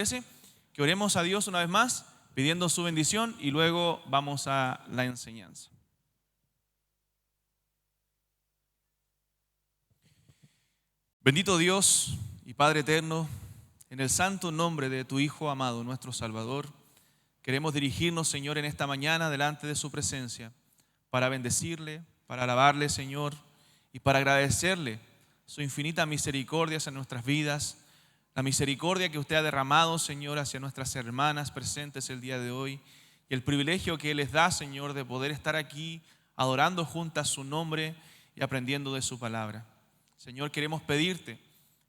parece que oremos a Dios una vez más, pidiendo su bendición y luego vamos a la enseñanza. Bendito Dios y Padre eterno, en el santo nombre de tu Hijo amado, nuestro Salvador, queremos dirigirnos, Señor, en esta mañana delante de su presencia para bendecirle, para alabarle, Señor, y para agradecerle su infinita misericordia en nuestras vidas, la misericordia que usted ha derramado, Señor, hacia nuestras hermanas presentes el día de hoy y el privilegio que Él les da, Señor, de poder estar aquí adorando juntas su nombre y aprendiendo de su palabra. Señor, queremos pedirte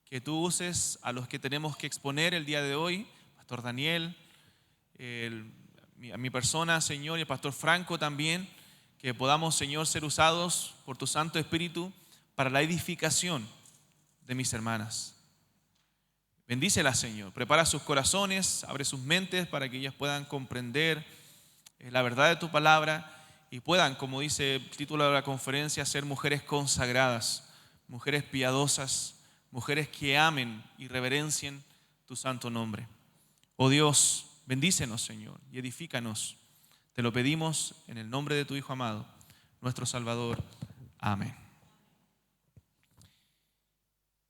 que tú uses a los que tenemos que exponer el día de hoy, Pastor Daniel, a mi persona, Señor, y el Pastor Franco también, que podamos, Señor, ser usados por tu Santo Espíritu para la edificación de mis hermanas. Bendícelas, Señor, prepara sus corazones, abre sus mentes para que ellas puedan comprender la verdad de tu palabra y puedan, como dice el título de la conferencia, ser mujeres consagradas, mujeres piadosas, mujeres que amen y reverencien tu santo nombre. Oh Dios, bendícenos, Señor, y edifícanos. Te lo pedimos en el nombre de tu Hijo amado, nuestro Salvador. Amén.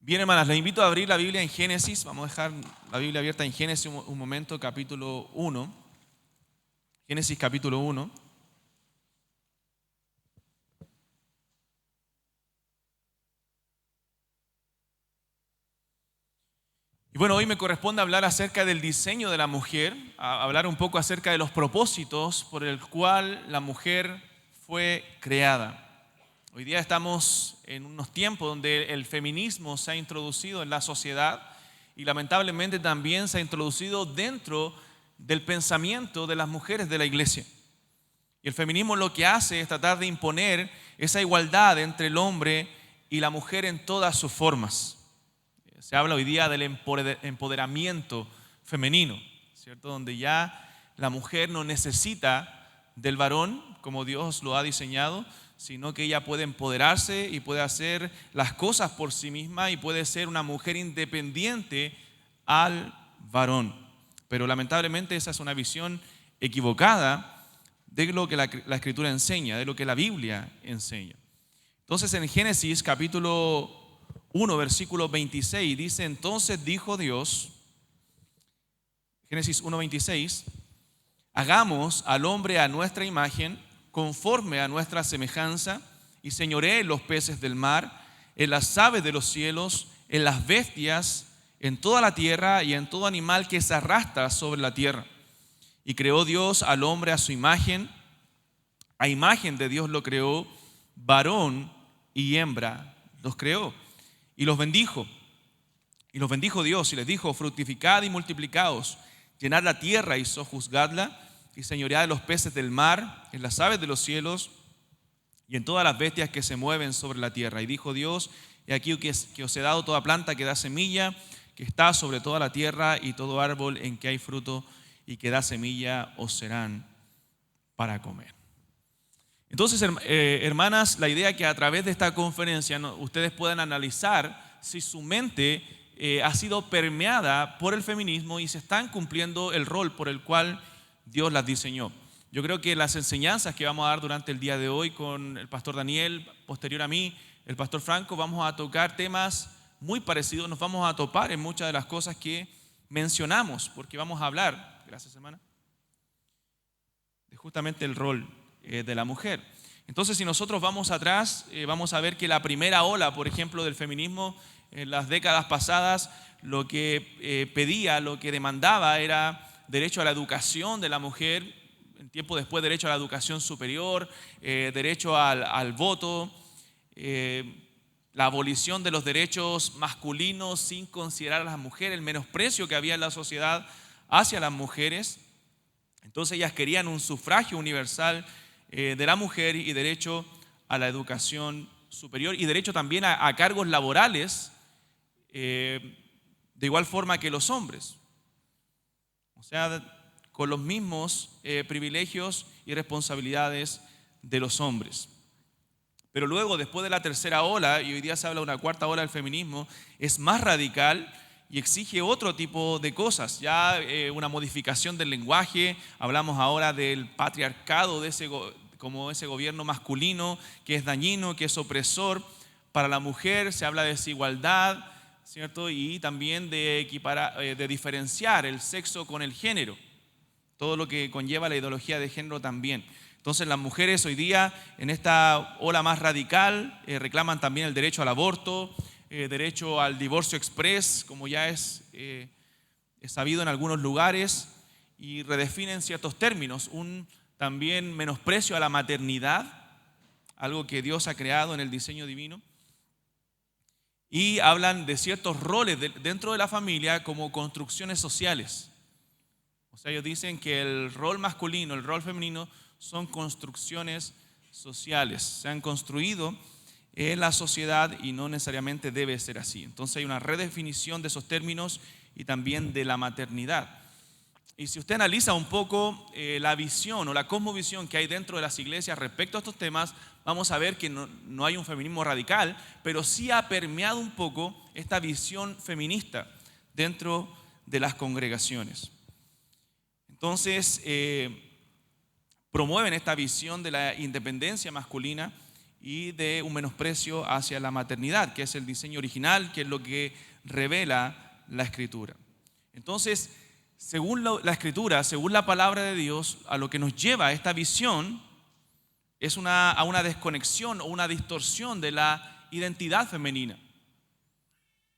Bien, hermanas, les invito a abrir la Biblia en Génesis. Vamos a dejar la Biblia abierta en Génesis un momento, capítulo 1. Génesis capítulo 1. Y bueno, hoy me corresponde hablar acerca del diseño de la mujer, hablar un poco acerca de los propósitos por el cual la mujer fue creada. Hoy día estamos en unos tiempos donde el feminismo se ha introducido en la sociedad y lamentablemente también se ha introducido dentro del pensamiento de las mujeres de la iglesia. Y el feminismo lo que hace es tratar de imponer esa igualdad entre el hombre y la mujer en todas sus formas. Se habla hoy día del empoderamiento femenino, ¿cierto? Donde ya la mujer no necesita del varón como Dios lo ha diseñado, sino que ella puede empoderarse y puede hacer las cosas por sí misma y puede ser una mujer independiente al varón. Pero lamentablemente esa es una visión equivocada de lo que la Escritura enseña, de lo que la Biblia enseña. Entonces en Génesis capítulo 1, versículo 26 dice: entonces dijo Dios, Génesis 1:26, hagamos al hombre a nuestra imagen, conforme a nuestra semejanza, y señoree en los peces del mar, en las aves de los cielos, en las bestias, en toda la tierra y en todo animal que se arrastra sobre la tierra. Y creó Dios al hombre a su imagen, a imagen de Dios lo creó, varón y hembra los creó. Y los bendijo Dios y les dijo: fructificad y multiplicaos, llenad la tierra y sojuzgadla, y señoread de los peces del mar, en las aves de los cielos y en todas las bestias que se mueven sobre la tierra. Y dijo Dios: he aquí que os he dado toda planta que da semilla, que está sobre toda la tierra, y todo árbol en que hay fruto y que da semilla os serán para comer. Entonces, hermanas, la idea es que a través de esta conferencia ustedes puedan analizar si su mente ha sido permeada por el feminismo y se están cumpliendo el rol por el cual Dios las diseñó. Yo creo que las enseñanzas que vamos a dar durante el día de hoy con el pastor Daniel, posterior a mí, el pastor Franco, vamos a tocar temas muy parecidos, nos vamos a topar en muchas de las cosas que mencionamos, porque vamos a hablar, gracias hermana, de justamente el rol de la mujer. Entonces, si nosotros vamos atrás, vamos a ver que la primera ola, por ejemplo, del feminismo en las décadas pasadas, lo que pedía, lo que demandaba era derecho a la educación de la mujer, en tiempo después derecho a la educación superior, derecho al voto, la abolición de los derechos masculinos sin considerar a las mujeres, el menosprecio que había en la sociedad hacia las mujeres. Entonces ellas querían un sufragio universal de la mujer y derecho a la educación superior y derecho también a cargos laborales de igual forma que los hombres. O sea, con los mismos privilegios y responsabilidades de los hombres. Pero luego, después de la tercera ola, y hoy día se habla de una cuarta ola del feminismo, es más radical y exige otro tipo de cosas, ya una modificación del lenguaje. Hablamos ahora del patriarcado, como ese gobierno masculino que es dañino, que es opresor. Para la mujer se habla de desigualdad, ¿cierto? Y también de diferenciar el sexo con el género, todo lo que conlleva la ideología de género también. Entonces las mujeres hoy día, en esta ola más radical, reclaman también el derecho al aborto, derecho al divorcio express, como ya es sabido en algunos lugares, y redefinen ciertos términos, un también menosprecio a la maternidad, algo que Dios ha creado en el diseño divino, y hablan de ciertos roles dentro de la familia como construcciones sociales. O sea, ellos dicen que el rol masculino, el rol femenino son construcciones sociales, se han construido en la sociedad y no necesariamente debe ser así. Entonces hay una redefinición de esos términos y también de la maternidad. Y si usted analiza un poco la visión o la cosmovisión que hay dentro de las iglesias respecto a estos temas, vamos a ver que no hay un feminismo radical, pero sí ha permeado un poco esta visión feminista dentro de las congregaciones. Entonces, promueven esta visión de la independencia masculina y de un menosprecio hacia la maternidad, que es el diseño original, que es lo que revela la Escritura. Entonces, según la Escritura, según la palabra de Dios, a lo que nos lleva a esta visión es a una desconexión o una distorsión de la identidad femenina.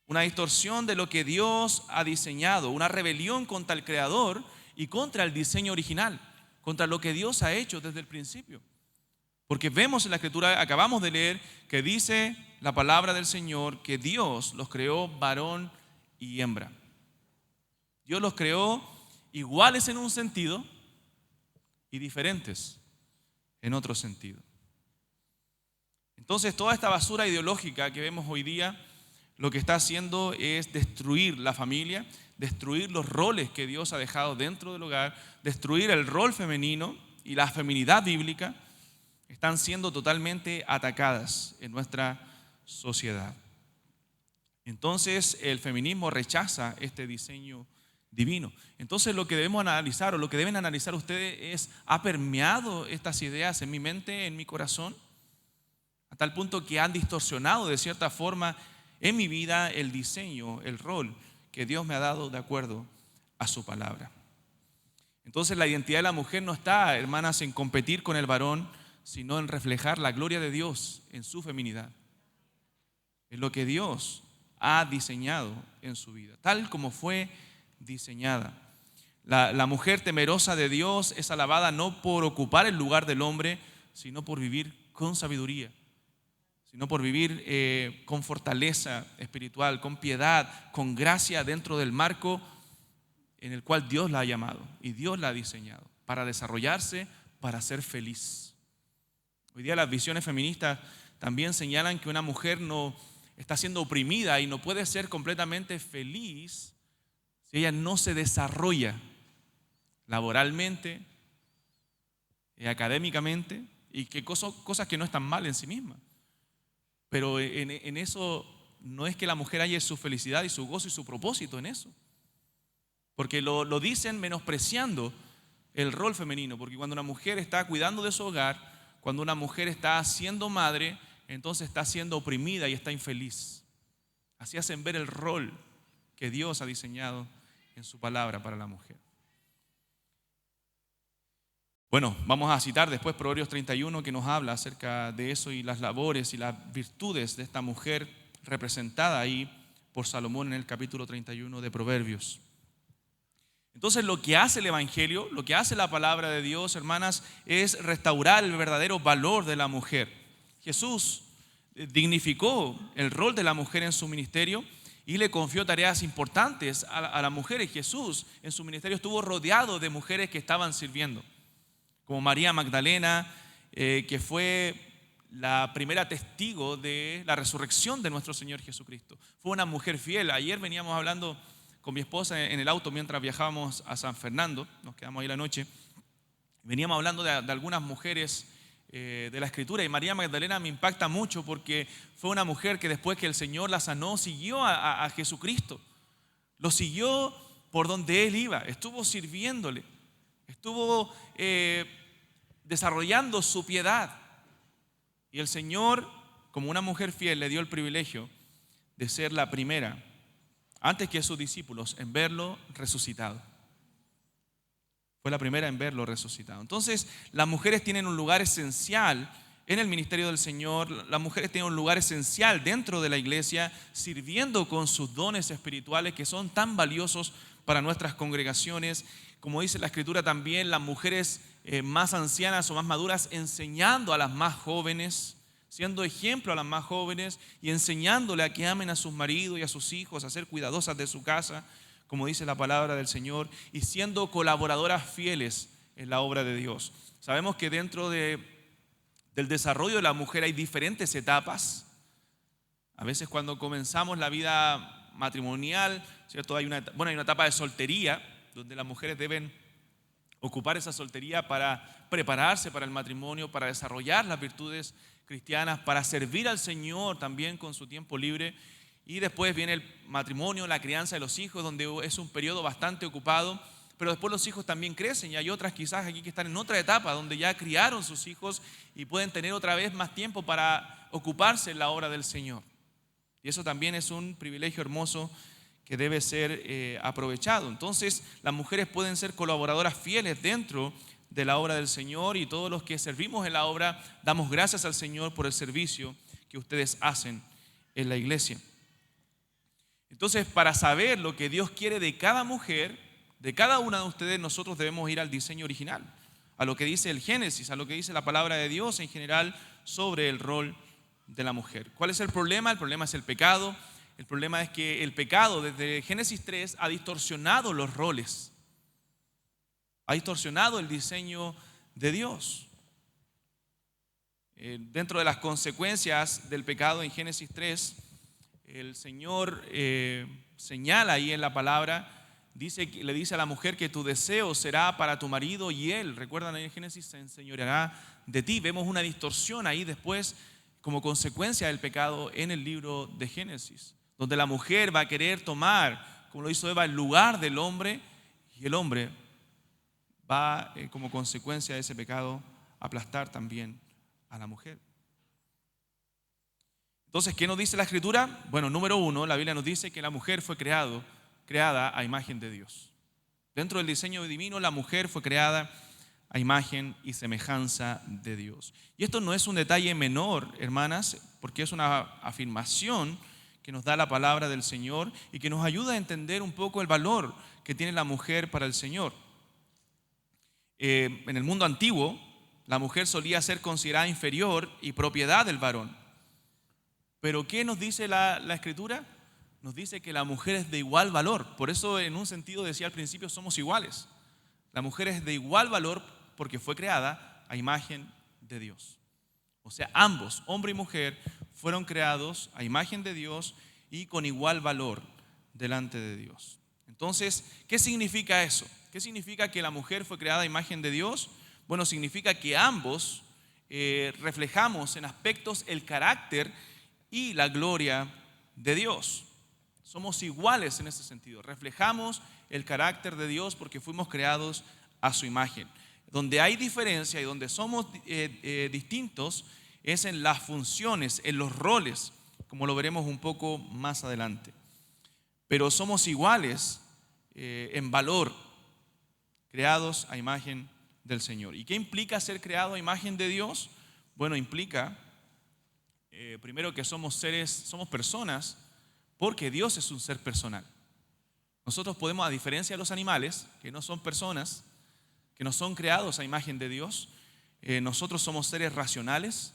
Una distorsión de lo que Dios ha diseñado, una rebelión contra el Creador y contra el diseño original, contra lo que Dios ha hecho desde el principio. Porque vemos en la Escritura, acabamos de leer, que dice la palabra del Señor que Dios los creó varón y hembra. Dios los creó iguales en un sentido y diferentes en otro sentido. Entonces, toda esta basura ideológica que vemos hoy día, lo que está haciendo es destruir la familia, destruir los roles que Dios ha dejado dentro del hogar, destruir el rol femenino y la feminidad bíblica. Están siendo totalmente atacadas en nuestra sociedad. Entonces, el feminismo rechaza este diseño divino. Entonces, lo que debemos analizar o lo que deben analizar ustedes es: ¿ha permeado estas ideas en mi mente, en mi corazón? A tal punto que han distorsionado de cierta forma en mi vida el diseño, el rol que Dios me ha dado de acuerdo a su palabra. Entonces, la identidad de la mujer no está, hermanas, en competir con el varón, sino en reflejar la gloria de Dios en su feminidad, en lo que Dios ha diseñado en su vida, tal como fue diseñada. La mujer temerosa de Dios es alabada no por ocupar el lugar del hombre, sino por vivir con sabiduría, sino por vivir con fortaleza espiritual, con piedad, con gracia dentro del marco en el cual Dios la ha llamado y Dios la ha diseñado para desarrollarse, para ser feliz. Hoy día las visiones feministas también señalan que una mujer no está siendo oprimida y no puede ser completamente feliz si ella no se desarrolla laboralmente, académicamente, y que cosas que no están mal en sí mismas. Pero en eso no es que la mujer halle su felicidad y su gozo y su propósito en eso. Porque lo dicen menospreciando el rol femenino. Porque cuando una mujer está cuidando de su hogar, cuando una mujer está siendo madre, entonces está siendo oprimida y está infeliz. Así hacen ver el rol que Dios ha diseñado en su palabra para la mujer. Bueno, vamos a citar después Proverbios 31, que nos habla acerca de eso y las labores y las virtudes de esta mujer representada ahí por Salomón en el capítulo 31 de Proverbios. Entonces, lo que hace el Evangelio, lo que hace la palabra de Dios, hermanas, es restaurar el verdadero valor de la mujer. Jesús dignificó el rol de la mujer en su ministerio y le confió tareas importantes a las mujeres. Jesús en su ministerio estuvo rodeado de mujeres que estaban sirviendo, como María Magdalena, que fue la primera testigo de la resurrección de nuestro Señor Jesucristo. Fue una mujer fiel. Ayer veníamos hablando con mi esposa en el auto mientras viajábamos a San Fernando, nos quedamos ahí la noche. Veníamos hablando de algunas mujeres de la Escritura, y María Magdalena me impacta mucho porque fue una mujer que después que el Señor la sanó, siguió a Jesucristo. lo siguió por donde él iba, estuvo sirviéndole, estuvo desarrollando su piedad. Y el Señor, como una mujer fiel, le dio el privilegio de ser la primera, antes que sus discípulos, en verlo resucitado. Fue la primera en verlo resucitado. Entonces, las mujeres tienen un lugar esencial en el ministerio del Señor. Las mujeres tienen un lugar esencial dentro de la iglesia, sirviendo con sus dones espirituales que son tan valiosos para nuestras congregaciones. Como dice la Escritura también, las mujeres más ancianas o más maduras enseñando a las más jóvenes, siendo ejemplo a las más jóvenes y enseñándole a que amen a sus maridos y a sus hijos, a ser cuidadosas de su casa, como dice la palabra del Señor, y siendo colaboradoras fieles en la obra de Dios. Sabemos que dentro del desarrollo de la mujer hay diferentes etapas. A veces cuando comenzamos la vida matrimonial, ¿cierto? Hay una etapa de soltería, donde las mujeres deben ocupar esa soltería para prepararse para el matrimonio, para desarrollar las virtudes cristianas, para servir al Señor también con su tiempo libre. Y después viene el matrimonio, la crianza de los hijos, donde es un periodo bastante ocupado, pero después los hijos también crecen y hay otras quizás aquí que están en otra etapa, donde ya criaron sus hijos y pueden tener otra vez más tiempo para ocuparse en la obra del Señor. Y eso también es un privilegio hermoso que debe ser aprovechado. Entonces, las mujeres pueden ser colaboradoras fieles dentro de la obra del Señor, y todos los que servimos en la obra damos gracias al Señor por el servicio que ustedes hacen en la iglesia. Entonces, para saber lo que Dios quiere de cada mujer, de cada una de ustedes, nosotros debemos ir al diseño original, a lo que dice el Génesis, a lo que dice la palabra de Dios en general sobre el rol de la mujer. ¿Cuál es el problema? El problema es el pecado. El problema es que el pecado desde Génesis 3 ha distorsionado los roles, ha distorsionado el diseño de Dios. Dentro de las consecuencias del pecado en Génesis 3, el Señor señala ahí en la palabra, le dice a la mujer que tu deseo será para tu marido y él, recuerdan ahí en Génesis, se enseñoreará de ti. Vemos una distorsión ahí después como consecuencia del pecado en el libro de Génesis, donde la mujer va a querer tomar, como lo hizo Eva, el lugar del hombre, y el hombre va como consecuencia de ese pecado a aplastar también a la mujer. Entonces, ¿qué nos dice la Escritura? Bueno, número uno, la Biblia nos dice que la mujer fue creada a imagen de Dios. Dentro del diseño divino, la mujer fue creada a imagen y semejanza de Dios. Y esto no es un detalle menor, hermanas, porque es una afirmación que nos da la palabra del Señor y que nos ayuda a entender un poco el valor que tiene la mujer para el Señor. En el mundo antiguo, la mujer solía ser considerada inferior y propiedad del varón. Pero ¿qué nos dice la Escritura? Nos dice que la mujer es de igual valor. Por eso, en un sentido, decía al principio, somos iguales. La mujer es de igual valor porque fue creada a imagen de Dios. O sea, ambos, hombre y mujer, fueron creados a imagen de Dios y con igual valor delante de Dios. Entonces, ¿qué significa eso? ¿Qué significa que la mujer fue creada a imagen de Dios? Bueno, significa que ambos reflejamos en aspectos el carácter y la gloria de Dios. Somos iguales en ese sentido. Reflejamos el carácter de Dios porque fuimos creados a su imagen. Donde hay diferencia y donde somos distintos es en las funciones, en los roles, como lo veremos un poco más adelante. Pero somos iguales en valor, creados a imagen del Señor. ¿Y qué implica ser creado a imagen de Dios? Bueno, implica primero que somos personas, porque Dios es un ser personal. Nosotros podemos, a diferencia de los animales, que no son personas, que no son creados a imagen de Dios, nosotros somos seres racionales,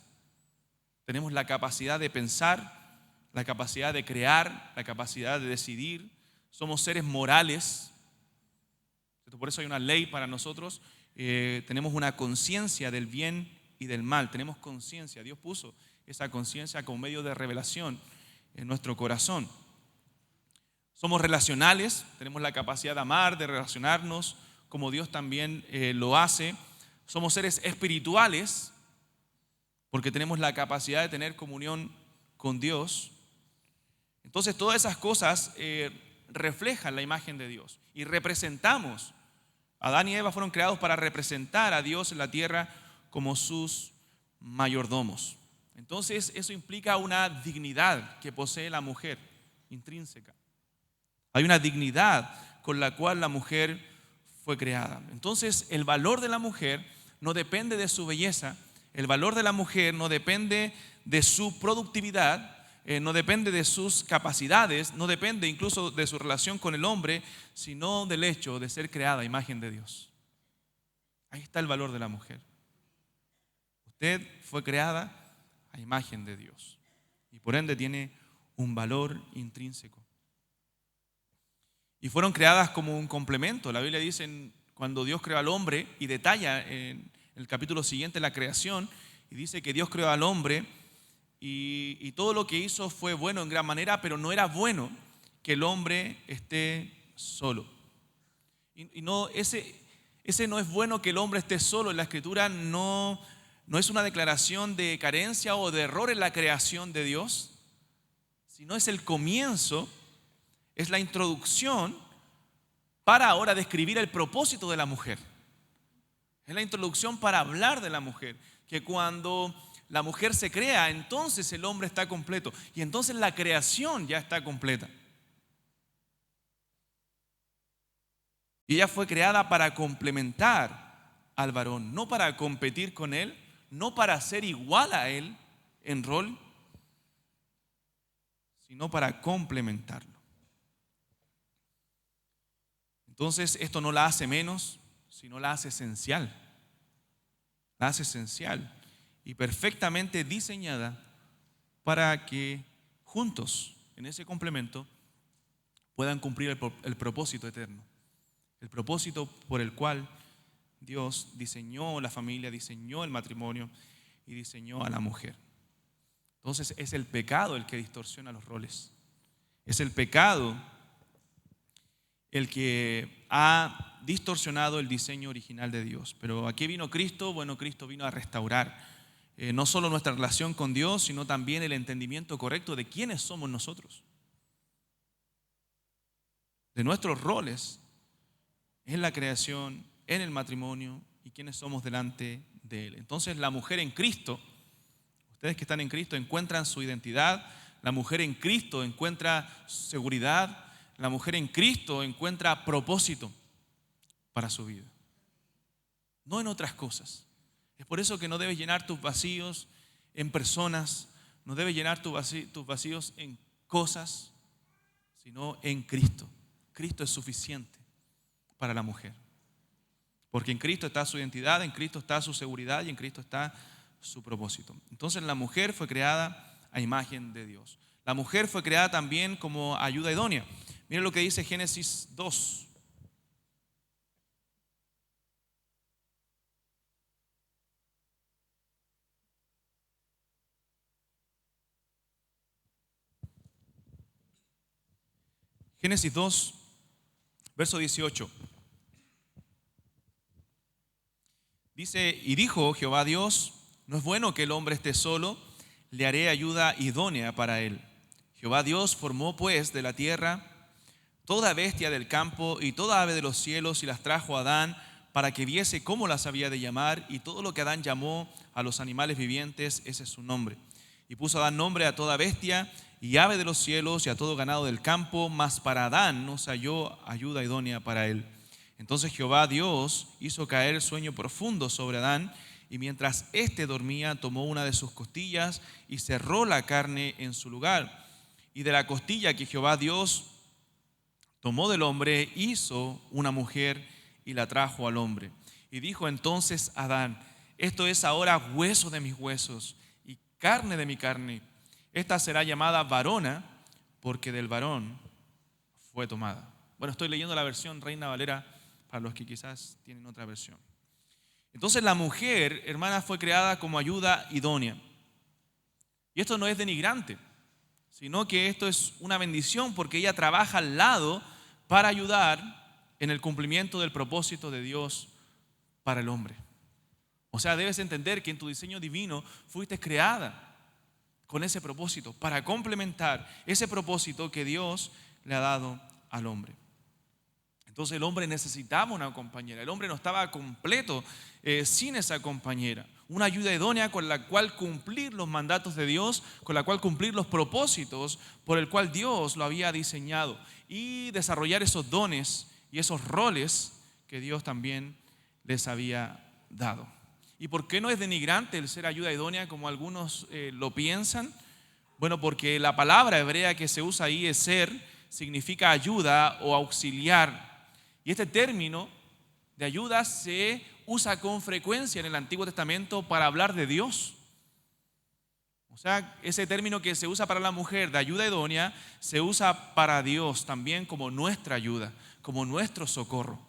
tenemos la capacidad de pensar, la capacidad de crear, la capacidad de decidir, somos seres morales. Por eso hay una ley para nosotros, tenemos una conciencia del bien y del mal, tenemos conciencia, Dios puso esa conciencia como medio de revelación en nuestro corazón. Somos relacionales, tenemos la capacidad de amar, de relacionarnos como Dios también lo hace. Somos seres espirituales porque tenemos la capacidad de tener comunión con Dios. Entonces todas esas cosas reflejan la imagen de Dios y representamos. Adán y Eva fueron creados para representar a Dios en la tierra como sus mayordomos. Entonces eso implica una dignidad que posee la mujer intrínseca. Hay una dignidad con la cual la mujer fue creada. Entonces el valor de la mujer no depende de su belleza, el valor de la mujer no depende de su productividad, no depende de sus capacidades, no depende incluso de su relación con el hombre, sino del hecho de ser creada a imagen de Dios. Ahí está el valor de la mujer. Usted fue creada a imagen de Dios y por ende tiene un valor intrínseco. Y fueron creadas como un complemento. La Biblia dice cuando Dios creó al hombre y detalla en el capítulo siguiente la creación y dice que Dios creó al hombre y todo lo que hizo fue bueno en gran manera, pero no era bueno que el hombre esté solo. Y no, ese no es bueno que el hombre esté solo. En la Escritura no es una declaración de carencia o de error en la creación de Dios, sino es el comienzo, es la introducción para ahora describir el propósito de la mujer. Es la introducción para hablar de la mujer, que cuando la mujer se crea, entonces el hombre está completo y entonces la creación ya está completa. Y ella fue creada para complementar al varón, no para competir con él, no para ser igual a él en rol, sino para complementarlo. Entonces esto no la hace menos, sino la hace esencial. La hace esencial y perfectamente diseñada para que juntos, en ese complemento, puedan cumplir el propósito eterno. El propósito por el cual Dios diseñó la familia, diseñó el matrimonio y diseñó a la mujer. Entonces es el pecado el que distorsiona los roles. Es el pecado el que ha distorsionado el diseño original de Dios. Pero ¿a qué vino Cristo? Bueno, Cristo vino a restaurar no solo nuestra relación con Dios, sino también el entendimiento correcto de quiénes somos nosotros, de nuestros roles en la creación, en el matrimonio y quiénes somos delante de Él. Entonces la mujer en Cristo, ustedes que están en Cristo encuentran su identidad, la mujer en Cristo encuentra seguridad, la mujer en Cristo encuentra propósito para su vida, no en otras cosas. Es por eso que no debes llenar tus vacíos en personas, no debes llenar tus vacíos en cosas, sino en Cristo. Cristo es suficiente para la mujer, porque en Cristo está su identidad, en Cristo está su seguridad y en Cristo está su propósito. Entonces la mujer fue creada a imagen de Dios. La mujer fue creada también como ayuda idónea. Miren lo que dice Génesis 2. Génesis 2, verso 18. Dice, y dijo Jehová Dios, no es bueno que el hombre esté solo, le haré ayuda idónea para él. Jehová Dios formó pues de la tierra toda bestia del campo y toda ave de los cielos y las trajo a Adán para que viese cómo las había de llamar, y todo lo que Adán llamó a los animales vivientes, ese es su nombre. Y puso Adán nombre a toda bestia y ave de los cielos y a todo ganado del campo, mas para Adán no se halló ayuda idónea para él. Entonces Jehová Dios hizo caer sueño profundo sobre Adán, y mientras éste dormía tomó una de sus costillas y cerró la carne en su lugar. Y de la costilla que Jehová Dios tomó del hombre hizo una mujer y la trajo al hombre. Y dijo entonces Adán, esto es ahora hueso de mis huesos y carne de mi carne. Esta será llamada varona porque del varón fue tomada. Bueno, estoy leyendo la versión Reina Valera para los que quizás tienen otra versión. Entonces la mujer, hermana, fue creada como ayuda idónea. Y esto no es denigrante, sino que esto es una bendición porque ella trabaja al lado para ayudar en el cumplimiento del propósito de Dios para el hombre. O sea, debes entender que en tu diseño divino fuiste creada con ese propósito, para complementar ese propósito que Dios le ha dado al hombre. Entonces el hombre necesitaba una compañera. El hombre no estaba completo sin esa compañera. Una ayuda idónea con la cual cumplir los mandatos de Dios, con la cual cumplir los propósitos por el cual Dios lo había diseñado y desarrollar esos dones y esos roles que Dios también les había dado. ¿Y por qué no es denigrante el ser ayuda idónea como algunos lo piensan? Bueno, porque la palabra hebrea que se usa ahí, eser, significa ayuda o auxiliar. Y este término de ayuda se usa con frecuencia en el Antiguo Testamento para hablar de Dios. O sea, ese término que se usa para la mujer de ayuda idónea se usa para Dios también como nuestra ayuda, como nuestro socorro.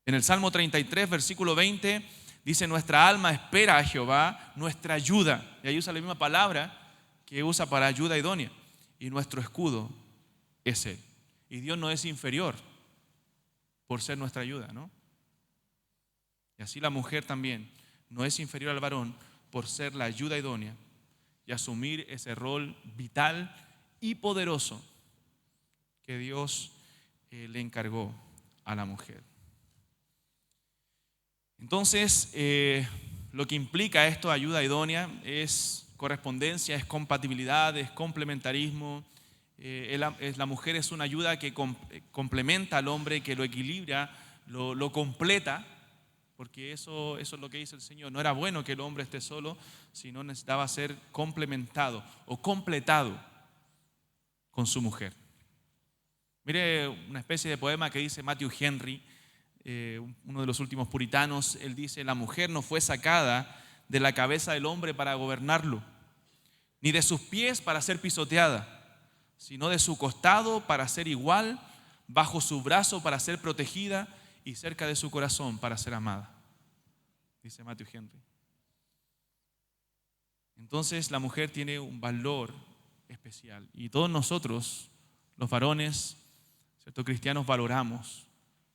En el Salmo 33, versículo 20, dice: nuestra alma espera a Jehová, nuestra ayuda. Y ahí usa la misma palabra que usa para ayuda idónea. Y nuestro escudo es Él. Y Dios no es inferior por ser nuestra ayuda, ¿no? Y así la mujer también no es inferior al varón por ser la ayuda idónea y asumir ese rol vital y poderoso que Dios le encargó a la mujer. Entonces, lo que implica esto, ayuda idónea, es correspondencia, es compatibilidad, es complementarismo. La mujer es una ayuda que complementa al hombre, que lo equilibra, lo completa, porque eso es lo que dice el Señor. No era bueno que el hombre esté solo, sino necesitaba ser complementado o completado con su mujer. Mire una especie de poema que dice Matthew Henry, uno de los últimos puritanos. Él dice: la mujer no fue sacada de la cabeza del hombre para gobernarlo, ni de sus pies para ser pisoteada, sino de su costado para ser igual, bajo su brazo para ser protegida y cerca de su corazón para ser amada, dice Matthew Henry. Entonces la mujer tiene un valor especial y todos nosotros, los varones, ¿cierto?, cristianos, valoramos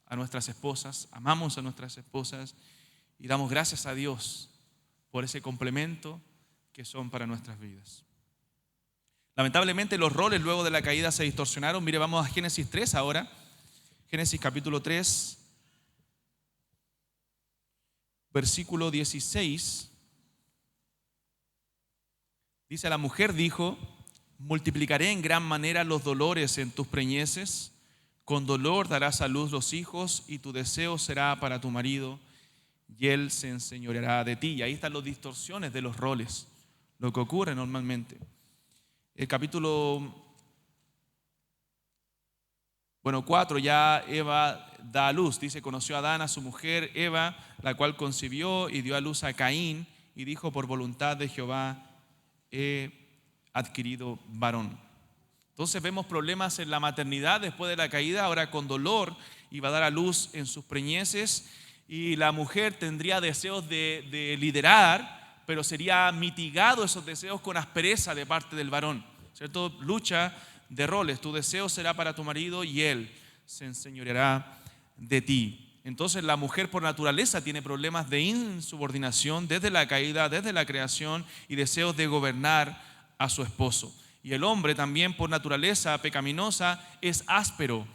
a nuestras esposas, amamos a nuestras esposas y damos gracias a Dios por ese complemento que son para nuestras vidas. Lamentablemente los roles luego de la caída se distorsionaron. Mire, vamos a Génesis 3 ahora. Génesis capítulo 3, versículo 16. Dice: la mujer dijo: multiplicaré en gran manera los dolores en tus preñeces, con dolor darás a luz los hijos, y tu deseo será para tu marido, y él se enseñoreará de ti. Y ahí están las distorsiones de los roles, lo que ocurre normalmente. El capítulo 4, ya Eva da a luz. Dice: conoció a Adán a su mujer Eva, la cual concibió y dio a luz a Caín, y dijo: por voluntad de Jehová he adquirido varón. Entonces vemos problemas en la maternidad después de la caída, ahora con dolor, iba a dar a luz en sus preñeces, y la mujer tendría deseos de liderar, pero sería mitigado esos deseos con aspereza de parte del varón, ¿cierto? Lucha de roles: tu deseo será para tu marido y él se enseñoreará de ti. Entonces la mujer por naturaleza tiene problemas de insubordinación desde la caída, desde la creación, y deseos de gobernar a su esposo. Y el hombre también por naturaleza pecaminosa es áspero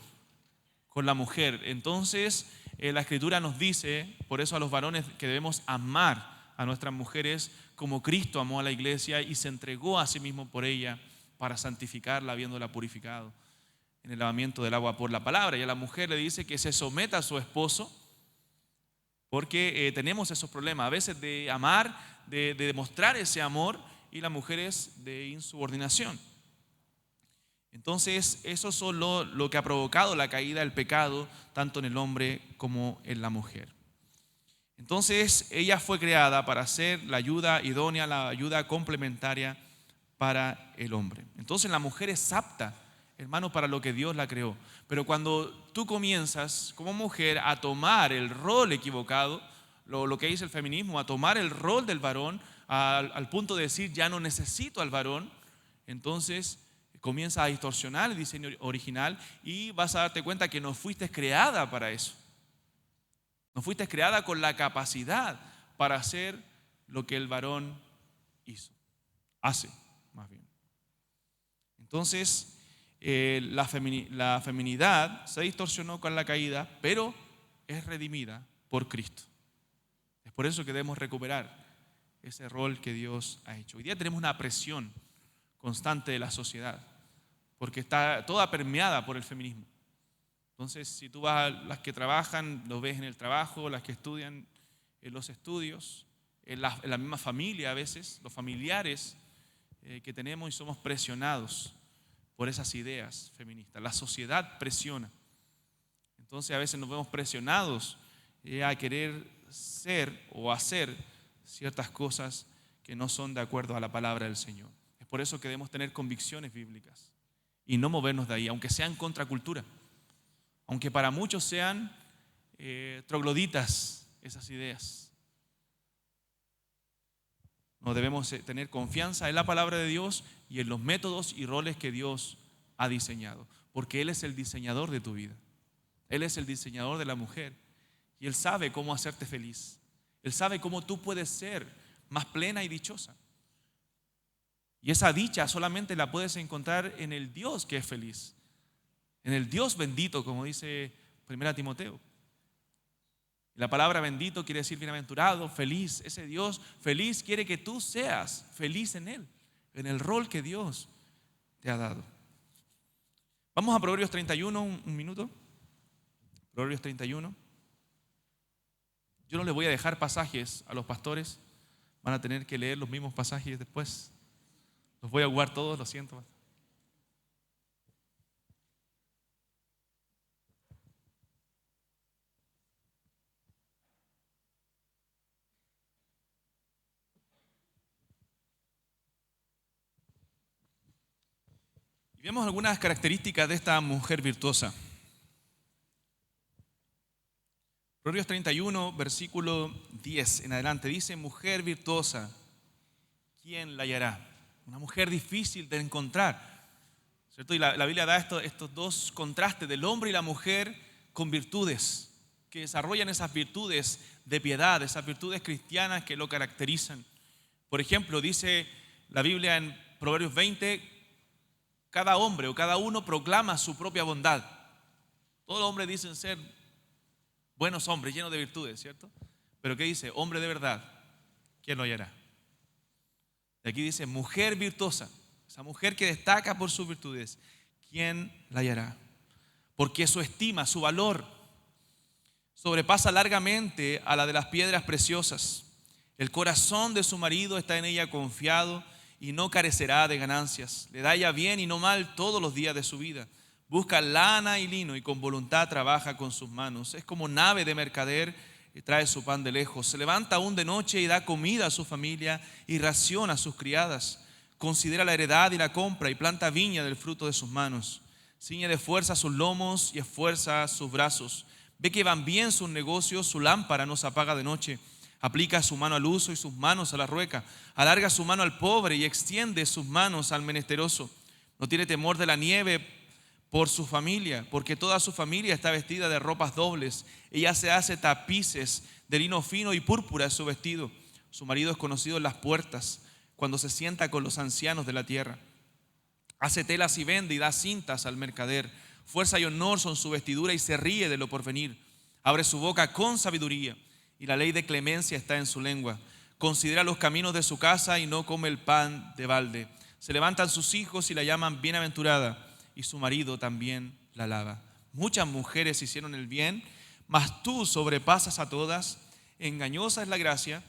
con la mujer. Entonces la Escritura nos dice, por eso a los varones, que debemos amar a nuestras mujeres como Cristo amó a la iglesia y se entregó a sí mismo por ella para santificarla, habiéndola purificado en el lavamiento del agua por la palabra. Y a la mujer le dice que se someta a su esposo, porque tenemos esos problemas a veces de amar, de demostrar ese amor, y la mujer es de insubordinación. Entonces eso es lo que ha provocado la caída, el pecado, tanto en el hombre como en la mujer. Entonces ella fue creada para ser la ayuda idónea, la ayuda complementaria para el hombre. Entonces la mujer es apta, hermano, para lo que Dios la creó. Pero cuando tú comienzas como mujer a tomar el rol equivocado, lo que dice el feminismo, a tomar el rol del varón, al punto de decir ya no necesito al varón, entonces comienza a distorsionar el diseño original y vas a darte cuenta que no fuiste creada para eso. No fuiste creada con la capacidad para hacer lo que el varón hace más bien. Entonces, la feminidad se distorsionó con la caída, pero es redimida por Cristo. Es por eso que debemos recuperar ese rol que Dios ha hecho. Hoy día tenemos una presión constante de la sociedad, porque está toda permeada por el feminismo. Entonces, si tú vas a las que trabajan, lo ves en el trabajo, las que estudian en los estudios, en la misma familia a veces, los familiares que tenemos y somos presionados por esas ideas feministas. La sociedad presiona. Entonces a veces nos vemos presionados a querer ser o hacer ciertas cosas que no son de acuerdo a la palabra del Señor. Es por eso que debemos tener convicciones bíblicas y no movernos de ahí, aunque sean contracultura, aunque para muchos sean trogloditas esas ideas. No debemos tener confianza en la palabra de Dios y en los métodos y roles que Dios ha diseñado, porque Él es el diseñador de tu vida. Él es el diseñador de la mujer y Él sabe cómo hacerte feliz. Él sabe cómo tú puedes ser más plena y dichosa. Y esa dicha solamente la puedes encontrar en el Dios que es feliz, en el Dios bendito, como dice 1 Timoteo. La palabra bendito quiere decir bienaventurado, feliz. Ese Dios feliz quiere que tú seas feliz en Él, en el rol que Dios te ha dado. Vamos a Proverbios 31, un minuto. Proverbios 31. Yo no les voy a dejar pasajes a los pastores, van a tener que leer los mismos pasajes después. Los voy a jugar todos, lo siento. Y vemos algunas características de esta mujer virtuosa. Proverbios 31, versículo 10 en adelante, dice: mujer virtuosa, ¿quién la hallará? Una mujer difícil de encontrar, ¿cierto? Y la Biblia da estos dos contrastes del hombre y la mujer con virtudes, que desarrollan esas virtudes de piedad, esas virtudes cristianas que lo caracterizan. Por ejemplo, dice la Biblia en Proverbios 20, cada hombre o cada uno proclama su propia bondad. Todos los hombres dicen ser buenos hombres, llenos de virtudes, ¿cierto? Pero ¿qué dice? Hombre de verdad, ¿quién lo hallará? Y aquí dice mujer virtuosa, esa mujer que destaca por sus virtudes, ¿quién la hallará? Porque su estima, su valor, sobrepasa largamente a la de las piedras preciosas. El corazón de su marido está en ella confiado y no carecerá de ganancias. Le da ella bien y no mal todos los días de su vida. Busca lana y lino y con voluntad trabaja con sus manos. Es como nave de mercader y trae su pan de lejos. Se levanta aún de noche y da comida a su familia y raciona a sus criadas. Considera la heredad y la compra y planta viña del fruto de sus manos. Ciñe de fuerza sus lomos y esfuerza sus brazos. Ve que van bien sus negocios, su lámpara no se apaga de noche. Aplica su mano al uso y sus manos a la rueca. Alarga su mano al pobre y extiende sus manos al menesteroso. No tiene temor de la nieve por su familia, porque toda su familia está vestida de ropas dobles. Ella se hace tapices de lino fino y púrpura es su vestido. Su marido es conocido en las puertas, cuando se sienta con los ancianos de la tierra. Hace telas y vende y da cintas al mercader. Fuerza y honor son su vestidura y se ríe de lo porvenir. Abre su boca con sabiduría y la ley de clemencia está en su lengua. Considera los caminos de su casa y no come el pan de balde. Se levantan sus hijos y la llaman bienaventurada, y su marido también la alaba. Muchas mujeres hicieron el bien, mas tú sobrepasas a todas. Engañosa es la gracia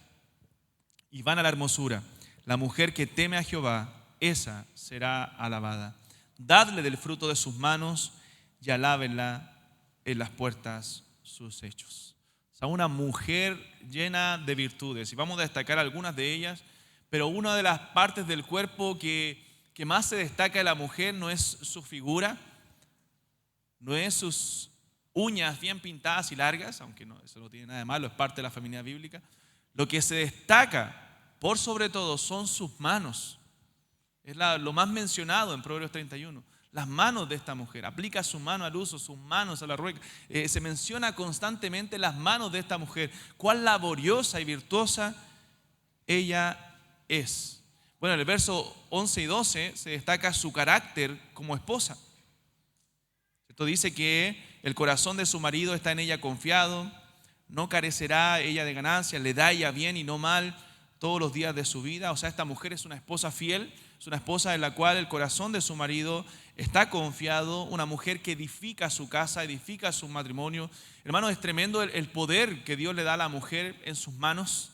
y vana la hermosura. La mujer que teme a Jehová, esa será alabada. Dadle del fruto de sus manos y alábenla en las puertas sus hechos. O sea, una mujer llena de virtudes. Y vamos a destacar algunas de ellas, pero una de las partes del cuerpo que más se destaca de la mujer no es su figura, no es sus uñas bien pintadas y largas, aunque no, eso no tiene nada de malo, es parte de la feminidad bíblica. Lo que se destaca por sobre todo son sus manos. Es lo más mencionado en Proverbios 31. Las manos de esta mujer. Aplica su mano al uso, sus manos a la rueca. Se menciona constantemente las manos de esta mujer. Cuán laboriosa y virtuosa ella es. Bueno, en el verso 11 y 12 se destaca su carácter como esposa. Esto dice que el corazón de su marido está en ella confiado, no carecerá ella de ganancias, le da ella bien y no mal todos los días de su vida. O sea, esta mujer es una esposa fiel, es una esposa en la cual el corazón de su marido está confiado, una mujer que edifica su casa, edifica su matrimonio. Hermano, es tremendo el poder que Dios le da a la mujer en sus manos,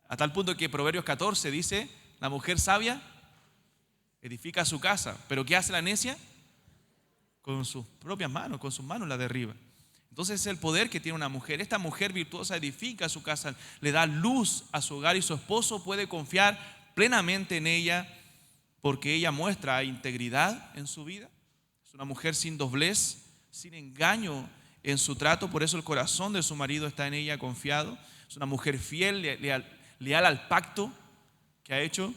a tal punto que Proverbios 14 dice, la mujer sabia edifica su casa, pero ¿qué hace la necia? Con sus propias manos, con sus manos la derriba. Entonces es el poder que tiene una mujer. Esta mujer virtuosa edifica su casa, le da luz a su hogar y su esposo puede confiar plenamente en ella porque ella muestra integridad en su vida. Es una mujer sin doblez, sin engaño en su trato, por eso el corazón de su marido está en ella confiado. Es una mujer fiel, leal al pacto que ha hecho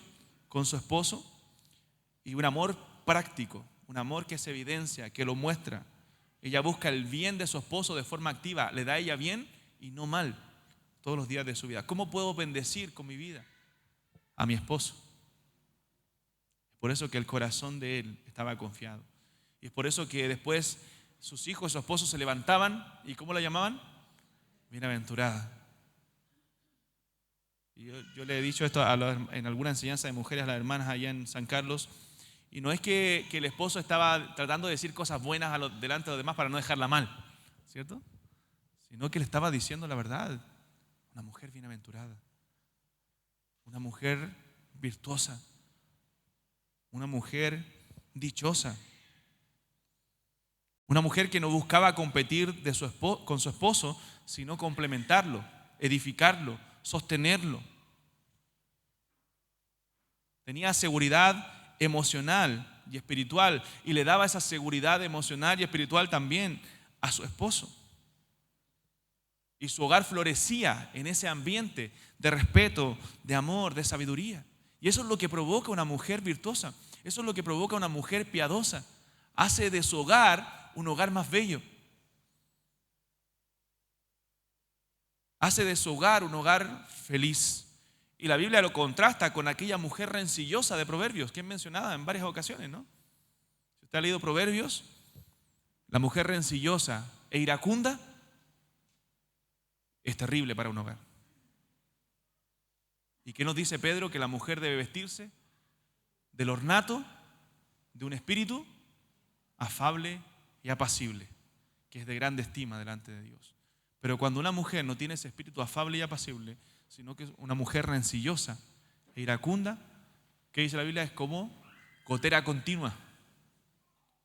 con su esposo y un amor práctico, un amor que se evidencia, que lo muestra. Ella busca el bien de su esposo de forma activa, le da a ella bien y no mal todos los días de su vida. ¿Cómo puedo bendecir con mi vida a mi esposo? Por eso que el corazón de él estaba confiado. Y es por eso que después sus hijos, su esposo se levantaban y ¿cómo la llamaban? Bienaventurada. Y yo le he dicho esto en alguna enseñanza de mujeres a las hermanas allá en San Carlos. Y no es que el esposo estaba tratando de decir cosas buenas delante de los demás para no dejarla mal, ¿cierto? Sino que le estaba diciendo la verdad. Una mujer bienaventurada, una mujer virtuosa, una mujer dichosa, una mujer que no buscaba competir con su esposo, sino complementarlo, edificarlo, sostenerlo. Tenía seguridad emocional y espiritual y le daba esa seguridad emocional y espiritual también a su esposo. Y su hogar florecía en ese ambiente de respeto, de amor, de sabiduría. Y eso es lo que provoca una mujer virtuosa. Eso es lo que provoca una mujer piadosa. Hace de su hogar un hogar más bello. Hace de su hogar un hogar feliz. Y la Biblia lo contrasta con aquella mujer rencillosa de Proverbios, que es mencionada en varias ocasiones, ¿no? Si usted ha leído Proverbios, la mujer rencillosa e iracunda es terrible para un hogar. ¿Y qué nos dice Pedro? Que la mujer debe vestirse del ornato de un espíritu afable y apacible, que es de grande estima delante de Dios. Pero cuando una mujer no tiene ese espíritu afable y apacible, sino que es una mujer rencillosa e iracunda, ¿qué dice la Biblia? Es como gotera continua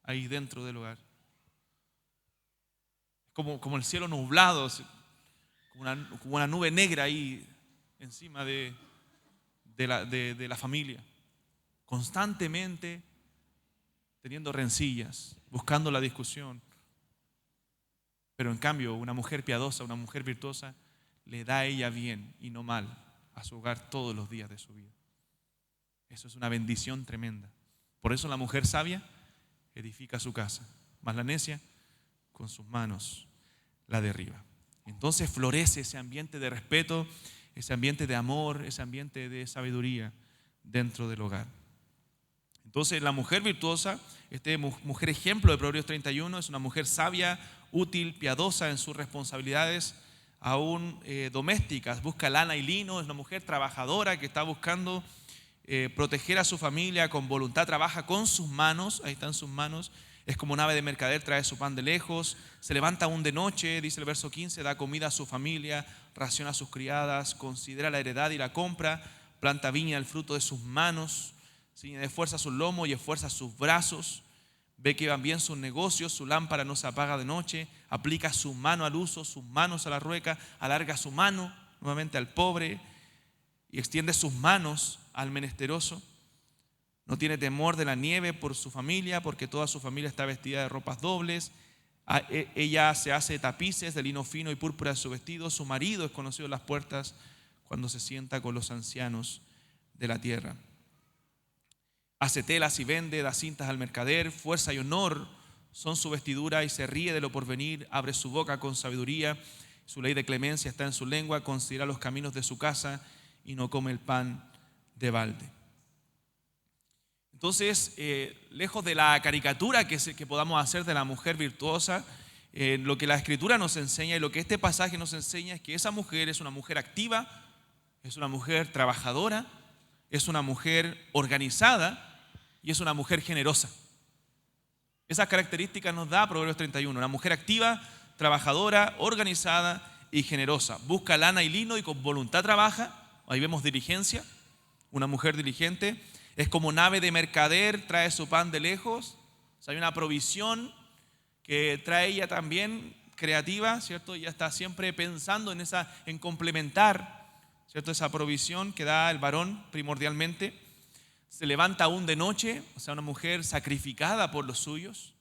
ahí dentro del hogar. Es como el cielo nublado, como una nube negra ahí encima de la familia. Constantemente teniendo rencillas, buscando la discusión. Pero en cambio, una mujer piadosa, una mujer virtuosa, le da a ella bien y no mal a su hogar todos los días de su vida. Eso es una bendición tremenda. Por eso la mujer sabia edifica su casa, mas la necia con sus manos la derriba. Entonces florece ese ambiente de respeto, ese ambiente de amor, ese ambiente de sabiduría dentro del hogar. Entonces la mujer virtuosa, mujer ejemplo de Proverbios 31, es una mujer sabia, útil, piadosa en sus responsabilidades aún domésticas. Busca lana y lino, es una mujer trabajadora que está buscando proteger a su familia con voluntad, trabaja con sus manos, ahí están sus manos. Es como un ave de mercader, trae su pan de lejos, se levanta aún de noche, dice el verso 15, da comida a su familia, raciona a sus criadas, considera la heredad y la compra, planta viña al fruto de sus manos, esfuerza su lomo y esfuerza sus brazos, ve que van bien sus negocios, su lámpara no se apaga de noche, aplica su mano al uso, sus manos a la rueca, alarga su mano nuevamente al pobre y extiende sus manos al menesteroso. No tiene temor de la nieve por su familia, porque toda su familia está vestida de ropas dobles. Ella se hace tapices de lino fino y púrpura de su vestido. Su marido es conocido en las puertas cuando se sienta con los ancianos de la tierra. Hace telas y vende, da cintas al mercader. Fuerza y honor son su vestidura y se ríe de lo porvenir. Abre su boca con sabiduría. Su ley de clemencia está en su lengua. Considera los caminos de su casa y no come el pan de balde. Entonces, lejos de la caricatura que podamos hacer de la mujer virtuosa, lo que la Escritura nos enseña y lo que este pasaje nos enseña es que esa mujer es una mujer activa, es una mujer trabajadora, es una mujer organizada y es una mujer generosa. Esas características nos da Proverbios 31, una mujer activa, trabajadora, organizada y generosa. Busca lana y lino y con voluntad trabaja. Ahí vemos diligencia, una mujer diligente. Es como nave de mercader, trae su pan de lejos. O sea, hay una provisión que trae ella también creativa, ¿cierto? Ella está siempre pensando en complementar, ¿cierto? Esa provisión que da el varón primordialmente. Se levanta aún de noche, o sea, una mujer sacrificada por los suyos,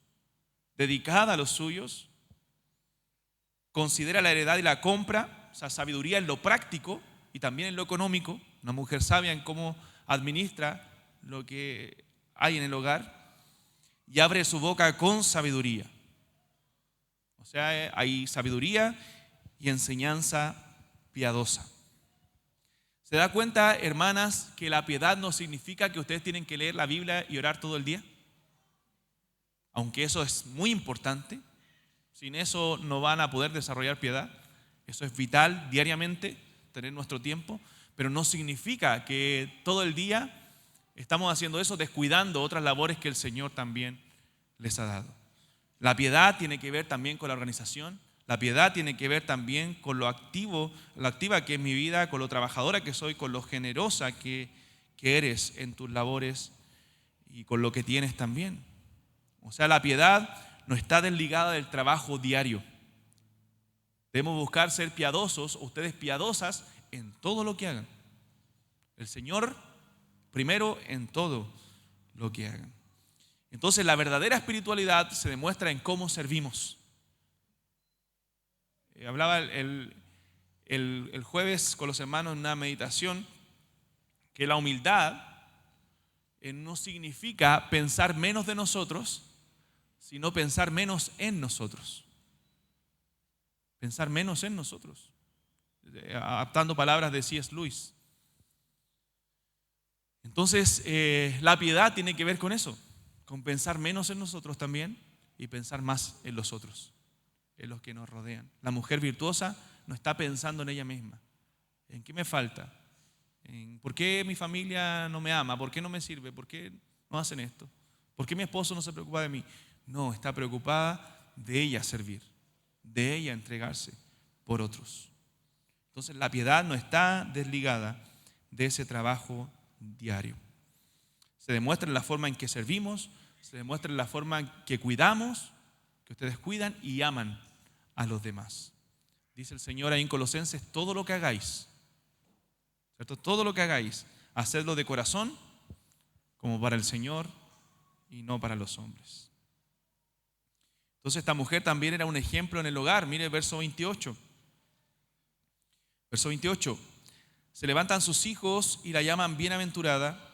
dedicada a los suyos. Considera la heredad y la compra, o sea, sabiduría en lo práctico y también en lo económico. Una mujer sabia en cómo administra lo que hay en el hogar y abre su boca con sabiduría. O sea, hay sabiduría y enseñanza piadosa. ¿Se da cuenta, hermanas, que la piedad no significa que ustedes tienen que leer la Biblia y orar todo el día? Aunque eso es muy importante, sin eso no van a poder desarrollar piedad. Eso es vital diariamente, tener nuestro tiempo, pero no significa que todo el día estamos haciendo eso descuidando otras labores que el Señor también les ha dado. La piedad tiene que ver también con la organización. La piedad tiene que ver también con lo activa que es mi vida, con lo trabajadora que soy, con lo generosa que eres en tus labores y con lo que tienes también. O sea, la piedad no está desligada del trabajo diario. Debemos buscar ser piadosos, ustedes piadosas en todo lo que hagan. El Señor primero en todo lo que hagan. Entonces la verdadera espiritualidad se demuestra en cómo servimos. Hablaba el jueves con los hermanos en una meditación que la humildad no significa pensar menos de nosotros, sino pensar menos en nosotros. Pensar menos en nosotros. Adaptando palabras de C.S. Lewis. Entonces, la piedad tiene que ver con eso, con pensar menos en nosotros también y pensar más en los otros, en los que nos rodean. La mujer virtuosa no está pensando en ella misma. ¿En qué me falta? ¿En por qué mi familia no me ama? ¿Por qué no me sirve? ¿Por qué no hacen esto? ¿Por qué mi esposo no se preocupa de mí? No, está preocupada de ella servir, de ella entregarse por otros. Entonces la piedad no está desligada de ese trabajo diario. Se demuestra en la forma en que servimos, se demuestra en la forma en que cuidamos, que ustedes cuidan y aman a los demás. Dice el Señor ahí en Colosenses, todo lo que hagáis, ¿cierto? Todo lo que hagáis, hacedlo de corazón, como para el Señor y no para los hombres. Entonces esta mujer también era un ejemplo en el hogar. Mire el verso 28. Verso 28. Se levantan sus hijos y la llaman bienaventurada,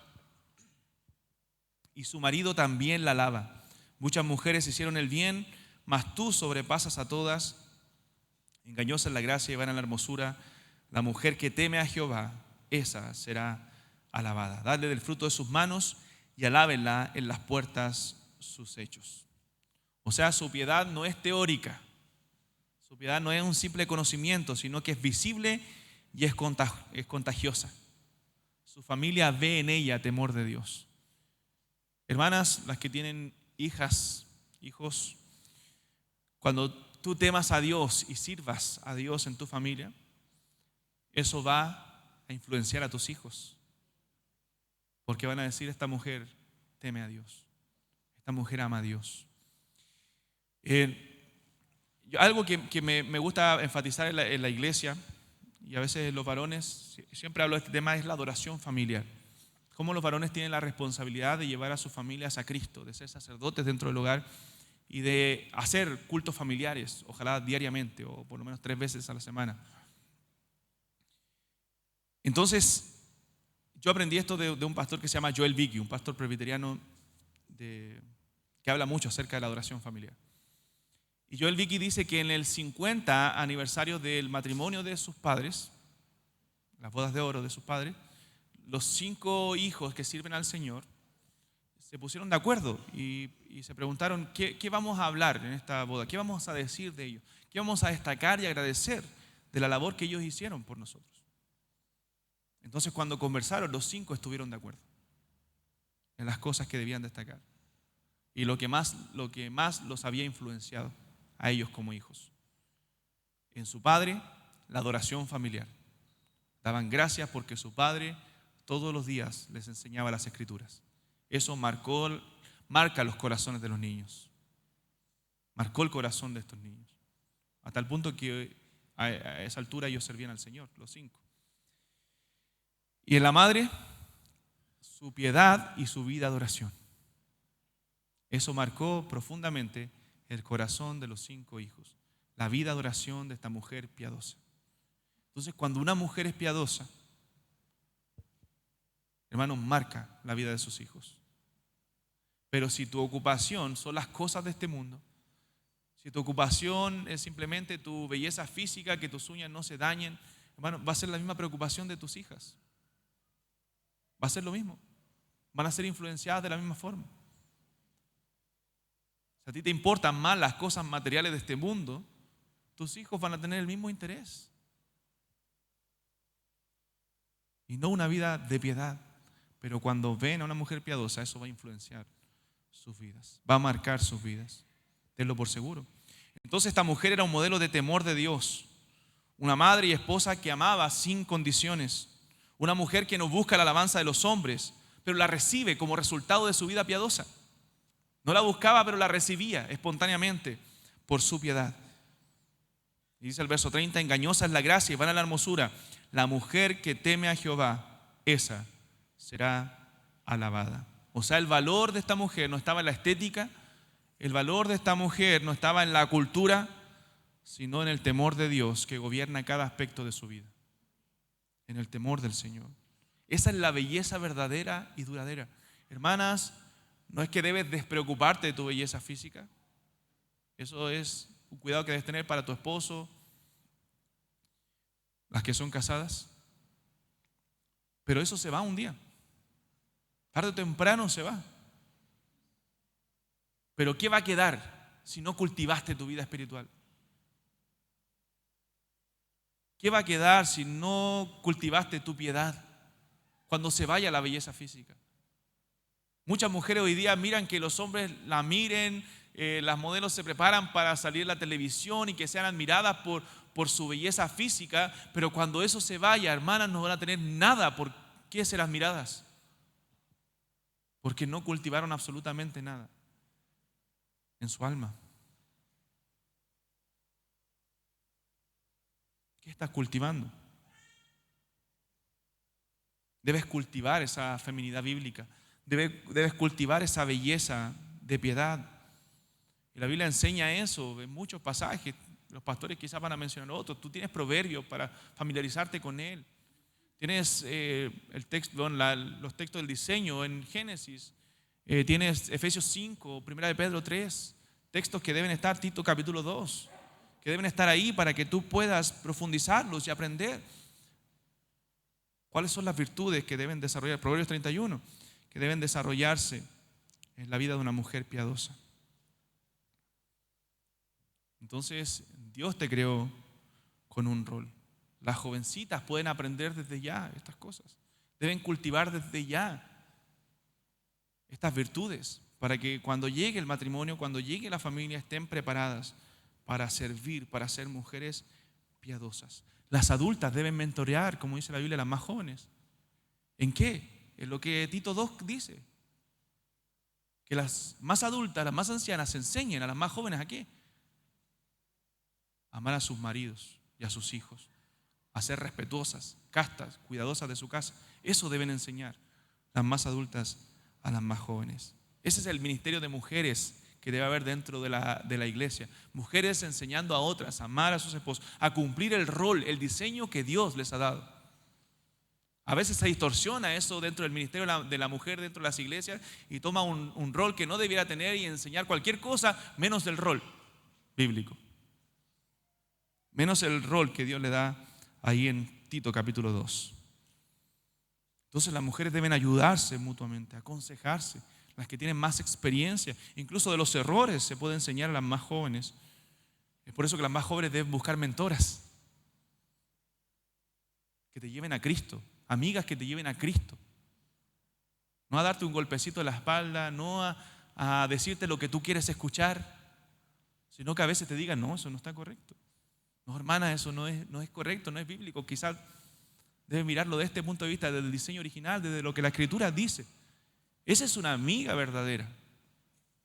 y su marido también la alaba. Muchas mujeres hicieron el bien, mas tú sobrepasas a todas. Engañosa es la gracia y vana la hermosura. La mujer que teme a Jehová, esa será alabada. Dadle del fruto de sus manos y alábenla en las puertas sus hechos. O sea, su piedad no es teórica. Su piedad no es un simple conocimiento, sino que es visible y es contagiosa. Su familia ve en ella temor de Dios. Hermanas, las que tienen hijas, hijos, cuando tú temas a Dios y sirvas a Dios en tu familia, eso va a influenciar a tus hijos. Porque van a decir, esta mujer teme a Dios. Esta mujer ama a Dios. Algo que me gusta enfatizar en la iglesia, y a veces los varones, siempre hablo de este tema, es la adoración familiar. Cómo los varones tienen la responsabilidad de llevar a sus familias a Cristo, de ser sacerdotes dentro del hogar y de hacer cultos familiares, ojalá diariamente o por lo menos 3 veces a la semana. Entonces, yo aprendí esto de un pastor que se llama Joel Vicky, un pastor presbiteriano que habla mucho acerca de la adoración familiar. Y Joel Vicky dice que en el 50 aniversario del matrimonio de sus padres, las bodas de oro de sus padres, los 5 hijos que sirven al Señor se pusieron de acuerdo y se preguntaron, ¿qué vamos a hablar en esta boda? ¿Qué vamos a decir de ellos? ¿Qué vamos a destacar y agradecer de la labor que ellos hicieron por nosotros? Entonces, cuando conversaron, los 5 estuvieron de acuerdo en las cosas que debían destacar y lo que más los había influenciado a ellos como hijos. En su padre, la adoración familiar. Daban gracias porque su padre todos los días les enseñaba las Escrituras. Eso marca los corazones de los niños. Marcó el corazón de estos niños. A tal punto que a esa altura ellos servían al Señor, los 5. Y en la madre, su piedad y su vida de oración. Eso marcó profundamente el corazón de los 5 hijos. La vida de oración de esta mujer piadosa. Entonces, cuando una mujer es piadosa, hermanos, marca la vida de sus hijos. Pero si tu ocupación son las cosas de este mundo, si tu ocupación es simplemente tu belleza física, que tus uñas no se dañen, hermano, va a ser la misma preocupación de tus hijas. Va a ser lo mismo. Van a ser influenciadas de la misma forma. Si a ti te importan más las cosas materiales de este mundo, tus hijos van a tener el mismo interés. Y no una vida de piedad. Pero cuando ven a una mujer piadosa, eso va a influenciar sus vidas. Va a marcar sus vidas. Tenlo por seguro. Entonces esta mujer era un modelo de temor de Dios. Una madre y esposa que amaba sin condiciones. Una mujer que no busca la alabanza de los hombres, pero la recibe como resultado de su vida piadosa. No la buscaba, pero la recibía espontáneamente por su piedad. Y dice el verso 30, engañosa es la gracia y vana la hermosura. La mujer que teme a Jehová, esa será alabada. O sea, el valor de esta mujer no estaba en la estética, el valor de esta mujer no estaba en la cultura, sino en el temor de Dios que gobierna cada aspecto de su vida. En el temor del Señor. Esa es la belleza verdadera y duradera. Hermanas, no es que debes despreocuparte de tu belleza física. Eso es un cuidado que debes tener para tu esposo, las que son casadas. Pero eso se va un día. Tarde o temprano se va. Pero ¿qué va a quedar si no cultivaste tu vida espiritual? ¿Qué va a quedar si no cultivaste tu piedad cuando se vaya la belleza física? Muchas mujeres hoy día miran que los hombres la miren, las modelos se preparan para salir en la televisión y que sean admiradas por su belleza física, pero cuando eso se vaya, hermanas, no van a tener nada por qué ser admiradas, porque no cultivaron absolutamente nada en su alma. ¿Qué estás cultivando? Debes cultivar esa feminidad bíblica. Debes cultivar esa belleza de piedad. Y la Biblia enseña eso en muchos pasajes. Los pastores quizás van a mencionar otros. Tú tienes Proverbios para familiarizarte con él. Tienes los textos del diseño en Génesis. Tienes Efesios 5, 1 de Pedro 3. Textos que deben estar, Tito capítulo 2. Que deben estar ahí para que tú puedas profundizarlos y aprender cuáles son las virtudes que deben desarrollar. Proverbios 31, que deben desarrollarse en la vida de una mujer piadosa. Entonces, Dios te creó con un rol. Las jovencitas pueden aprender desde ya estas cosas. Deben cultivar desde ya estas virtudes para que cuando llegue el matrimonio, cuando llegue la familia, estén preparadas para servir, para ser mujeres piadosas. Las adultas deben mentorear, como dice la Biblia, a las más jóvenes. ¿En qué? En lo que Tito 2 dice. Que las más adultas, las más ancianas, enseñen a las más jóvenes ¿a qué? A amar a sus maridos y a sus hijos. A ser respetuosas, castas, cuidadosas de su casa. Eso deben enseñar las más adultas a las más jóvenes. Ese es el ministerio de mujeres que debe haber dentro de la iglesia. Mujeres enseñando a otras a amar a sus esposos, a cumplir el rol, el diseño que Dios les ha dado. A veces se distorsiona eso dentro del ministerio de la mujer, dentro de las iglesias, y toma un rol que no debiera tener y enseñar cualquier cosa menos el rol bíblico. Menos el rol que Dios le da ahí en Tito capítulo 2. Entonces las mujeres deben ayudarse mutuamente, aconsejarse. las que tienen más experiencia. Incluso de los errores se puede enseñar a las más jóvenes. Es por eso que las más jóvenes deben buscar mentoras que te lleven a Cristo, amigas que te lleven a Cristo. No a darte un golpecito en la espalda, no a decirte lo que tú quieres escuchar, sino que a veces te digan, no, eso no está correcto. No, hermana, eso no es correcto, no es bíblico. Quizás debes mirarlo desde este punto de vista, desde el diseño original, desde lo que la Escritura dice. Esa es una amiga verdadera.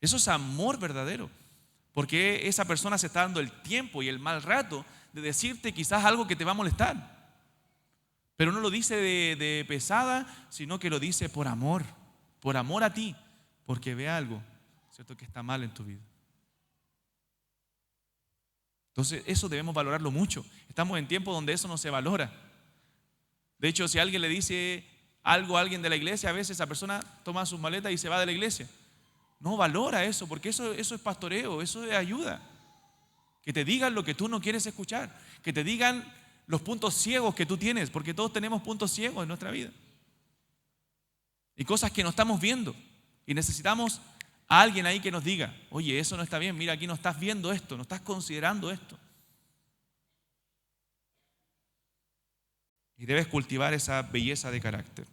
Eso es amor verdadero. Porque esa persona se está dando el tiempo y el mal rato de decirte quizás algo que te va a molestar. Pero no lo dice de pesada, sino que lo dice por amor a ti, porque ve algo, ¿cierto?, que está mal en tu vida. Entonces, eso debemos valorarlo mucho. Estamos en tiempos donde eso no se valora. De hecho, si alguien le dice algo a alguien de la iglesia, a veces esa persona toma sus maletas y se va de la iglesia. No valora eso, porque eso es pastoreo, eso es ayuda. Que te digan lo que tú no quieres escuchar, que te digan los puntos ciegos que tú tienes, porque todos tenemos puntos ciegos en nuestra vida. Y cosas que no estamos viendo. Y necesitamos a alguien ahí que nos diga, oye, eso no está bien, mira, aquí no estás viendo esto, no estás considerando esto. Y debes cultivar esa belleza de carácter.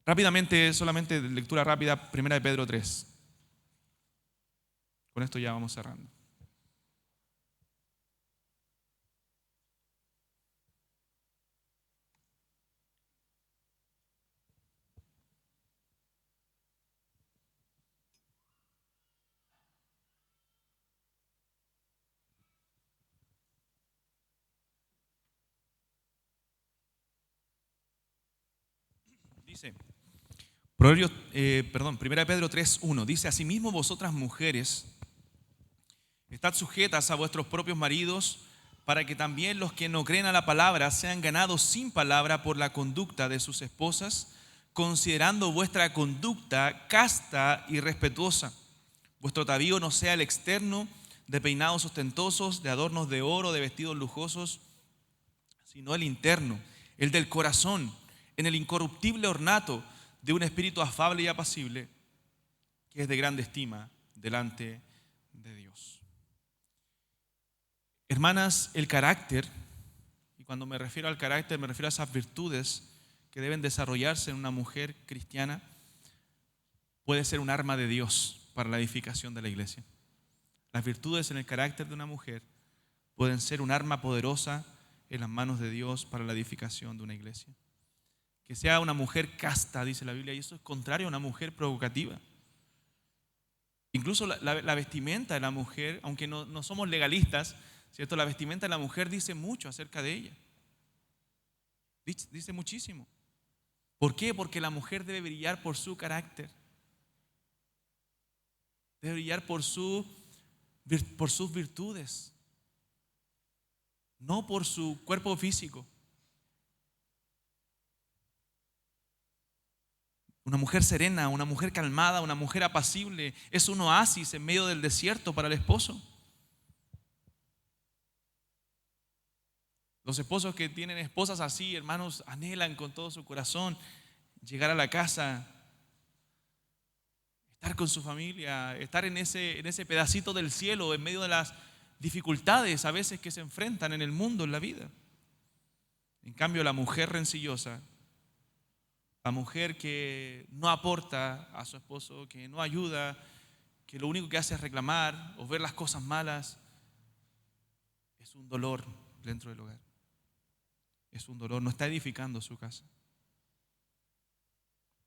Rápidamente, solamente lectura rápida, 1 de Pedro 3. Con esto ya vamos cerrando. Dice, 1 de Pedro 3:1, dice, asimismo vosotras mujeres, estad sujetas a vuestros propios maridos, para que también los que no creen a la palabra sean ganados sin palabra por la conducta de sus esposas, considerando vuestra conducta casta y respetuosa. Vuestro atavío no sea el externo, de peinados ostentosos, de adornos de oro, de vestidos lujosos, sino el interno, el del corazón, en el incorruptible ornato de un espíritu afable y apacible, que es de grande estima delante de Dios. Hermanas, el carácter, y cuando me refiero al carácter me refiero a esas virtudes que deben desarrollarse en una mujer cristiana, puede ser un arma de Dios para la edificación de la iglesia. Las virtudes en el carácter de una mujer pueden ser un arma poderosa en las manos de Dios para la edificación de una iglesia. Que sea una mujer casta, dice la Biblia, y eso es contrario a una mujer provocativa. Incluso la vestimenta de la mujer, aunque no somos legalistas, ¿cierto? La vestimenta de la mujer dice mucho acerca de ella. Dice muchísimo. ¿Por qué? Porque la mujer debe brillar por su carácter. Debe brillar por sus virtudes, no por su cuerpo físico. Una mujer serena, una mujer calmada, una mujer apacible es un oasis en medio del desierto para el esposo. Los esposos que tienen esposas así, hermanos, anhelan con todo su corazón llegar a la casa, estar con su familia, estar en ese pedacito del cielo en medio de las dificultades a veces que se enfrentan en el mundo, en la vida. En cambio, la mujer rencillosa, la mujer que no aporta a su esposo, que no ayuda, que lo único que hace es reclamar o ver las cosas malas, es un dolor dentro del hogar. Es un dolor, no está edificando su casa.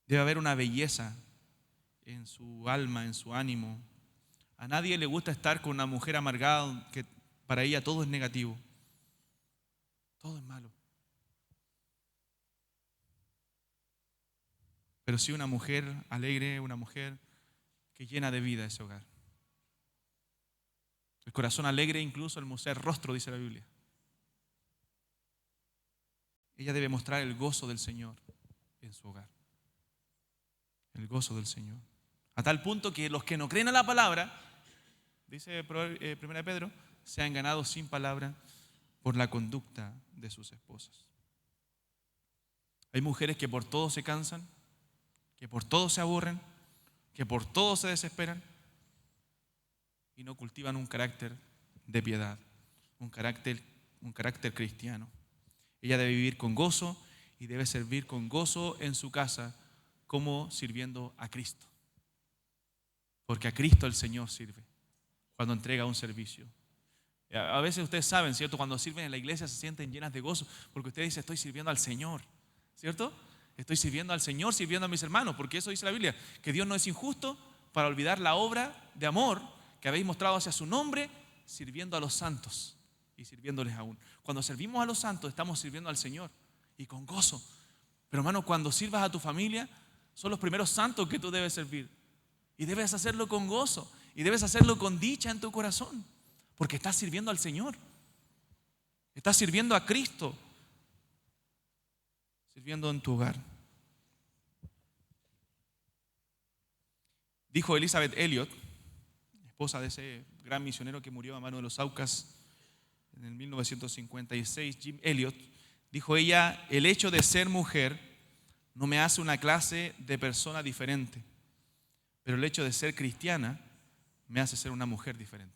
Debe haber una belleza en su alma, en su ánimo. A nadie le gusta estar con una mujer amargada que para ella todo es negativo, todo es malo. Pero sí una mujer alegre, una mujer que llena de vida ese hogar. El corazón alegre incluso hermosea el rostro, dice la Biblia. Ella debe mostrar el gozo del Señor en su hogar. El gozo del Señor. A tal punto que los que no creen a la palabra, dice 1 de Pedro, se han ganado sin palabra por la conducta de sus esposas. Hay mujeres que por todo se cansan, que por todo se aburren, que por todo se desesperan y no cultivan un carácter de piedad, un carácter cristiano. Ella debe vivir con gozo y debe servir con gozo en su casa como sirviendo a Cristo. Porque a Cristo el Señor sirve cuando entrega un servicio. A veces ustedes saben, ¿cierto? Cuando sirven en la iglesia se sienten llenas de gozo porque usted dice, estoy sirviendo al Señor, ¿cierto? Estoy sirviendo al Señor, sirviendo a mis hermanos, porque eso dice la Biblia, que Dios no es injusto para olvidar la obra de amor que habéis mostrado hacia su nombre, sirviendo a los santos y sirviéndoles aún. Cuando servimos a los santos estamos sirviendo al Señor y con gozo. Pero hermano, cuando sirvas a tu familia, son los primeros santos que tú debes servir. Y debes hacerlo con gozo y debes hacerlo con dicha en tu corazón, porque estás sirviendo al Señor. Estás sirviendo a Cristo, sirviendo en tu hogar. Dijo Elizabeth Elliot, esposa de ese gran misionero que murió a mano de los Aucas en el 1956, Jim Elliot, dijo ella, el hecho de ser mujer no me hace una clase de persona diferente, pero el hecho de ser cristiana me hace ser una mujer diferente.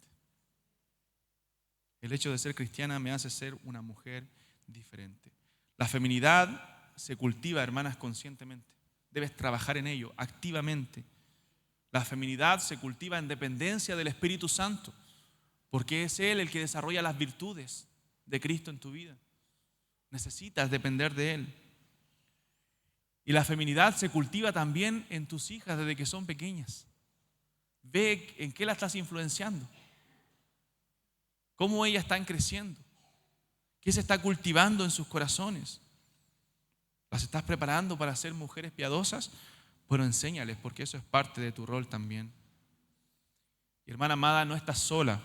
El hecho de ser cristiana me hace ser una mujer diferente. La feminidad se cultiva, hermanas, conscientemente. Debes trabajar en ello, activamente. La feminidad se cultiva en dependencia del Espíritu Santo, porque es Él el que desarrolla las virtudes de Cristo en tu vida. Necesitas depender de Él. Y la feminidad se cultiva también en tus hijas desde que son pequeñas. Ve en qué la estás influenciando, cómo ellas están creciendo, qué se está cultivando en sus corazones. ¿Las estás preparando para ser mujeres piadosas? Bueno, enséñales, porque eso es parte de tu rol también. Y hermana amada, no estás sola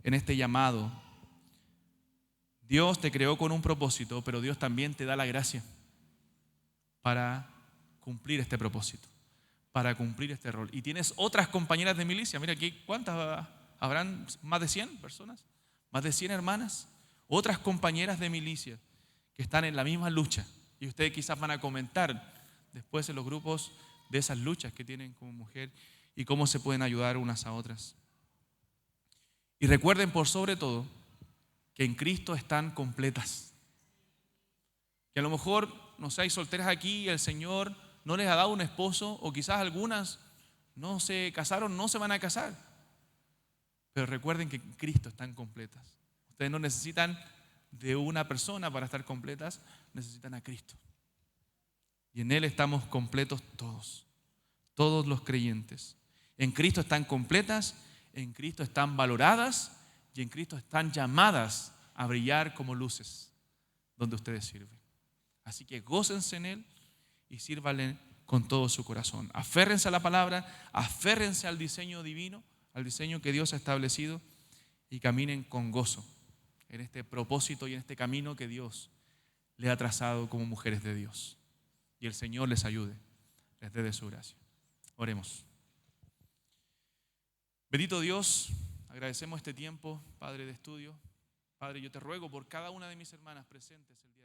en este llamado. Dios te creó con un propósito, pero Dios también te da la gracia para cumplir este propósito, para cumplir este rol. Y tienes otras compañeras de milicia. Mira aquí, ¿cuántas habrán? ¿Más de 100 personas? ¿Más de 100 hermanas? Otras compañeras de milicia que están en la misma lucha. Y ustedes quizás van a comentar después en los grupos de esas luchas que tienen como mujer y cómo se pueden ayudar unas a otras. Y recuerden por sobre todo que en Cristo están completas. Que a lo mejor no seáis solteras aquí y el Señor no les ha dado un esposo, o quizás algunas no se casaron, no se van a casar. Pero recuerden que en Cristo están completas. Ustedes no necesitan de una persona para estar completas, necesitan a Cristo. Y en Él estamos completos todos, todos los creyentes. En Cristo están completas, en Cristo están valoradas y en Cristo están llamadas a brillar como luces donde ustedes sirven. Así que gócense en Él y sírvanle con todo su corazón. Aférrense a la palabra, aférrense al diseño divino, al diseño que Dios ha establecido y caminen con gozo en este propósito y en este camino que Dios les ha trazado como mujeres de Dios. Y el Señor les ayude, les dé de su gracia. Oremos. Bendito Dios, agradecemos este tiempo, Padre de estudio. Padre, yo te ruego por cada una de mis hermanas presentes el día de hoy.